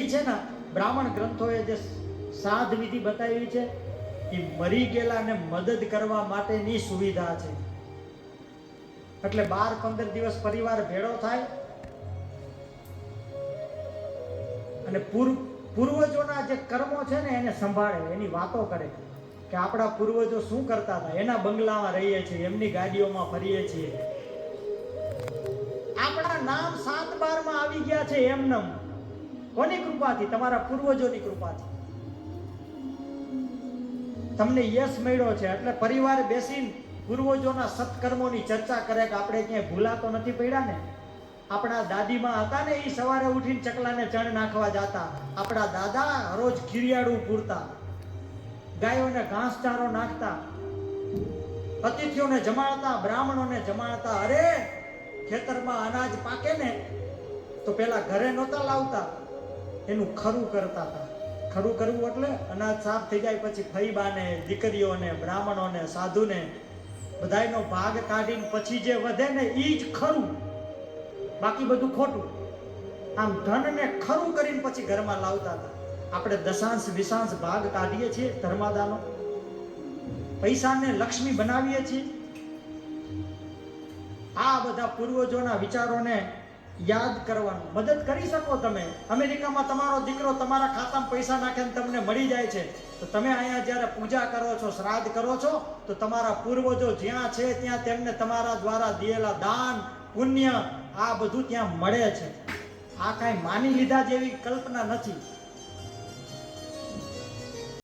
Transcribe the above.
એવી છે ને બ્રાહ્મણ ગ્રંથોએ જે સાધ વિધિ બતાવી છે એ મરી ગયેલાને મદદ કરવા માટેની સુવિધા છે. એટલે 12-15 દિવસ પરિવાર ભેળો થાય અને પૂર્વજોના જે કર્મો છે ને એને સંભાળે, એની વાતો કરે કે આપણા પૂર્વજો શું કરતા હતા, એના બંગલામાં રહીએ છીએ, એમની ગાડીઓમાં ફરીએ છીએ, આપણા નામ 7-12 માં આવી ગયા છે એમનેમ. કોની કૃપાથી? તમારા પૂર્વજોની કૃપાથી તમને યશ મળ્યો છે. એટલે પરિવાર બેસીને પૂર્વજોના સત્કર્મોની ચર્ચા કરે કે આપણે ક્યાંય ભૂલા તો નથી પડ્યા ને. આપણા દાદીમાં હતા ને, એ સવારે ઉઠીને ચકલાને ચણ નાખવા જતા, આપણા દાદા રોજ ખીરિયાળું પૂરતા, ગાયોને ઘાસચારો નાખતા, અતિથિઓને જમાડતા, બ્રાહ્મણોને જમાડતા. અરે ખેતરમાં અનાજ પાકે ને તો પેલા ઘરે નહોતા લાવતા, એનું ખરું કરતા હતા. ખરું કરવું એટલે અનાજ સાફ થઈ જાય પછી ફઈબાને, દીકરીઓને, બ્રાહ્મણોને, સાધુને બધાયનો ભાગ કાઢીને પછી જે વધે ને એ જ ખરું, બાકી બધું ખોટું. આમ ધનને ખરું કરીને પછી ઘરમાં લાવતા હતા. આપણે દશાંશ વિશાંશ ભાગ કાઢીએ છીએ ધર્માદાનો, પૈસાને લક્ષ્મી બનાવીએ છીએ. આ બધા પૂર્વજોના વિચારોને યાદ કરવાનું. મદદ કરી શકો તમે. અમેરિકામાં તમારો દીકરો તમારા ખાતામાં પૈસા નાખે ને તમને મળી જાય છે, તો તમે અહીંયા જ્યારે પૂજા કરો છો, શ્રાદ્ધ કરો છો, તો તમારા પૂર્વજો જ્યાં છે ત્યાં તેમને તમારા દ્વારા દિયેલા દાન પુણ્ય આ બધું ત્યાં મળે છે. આ કાંઈ માની લીધા જેવી કલ્પના નથી.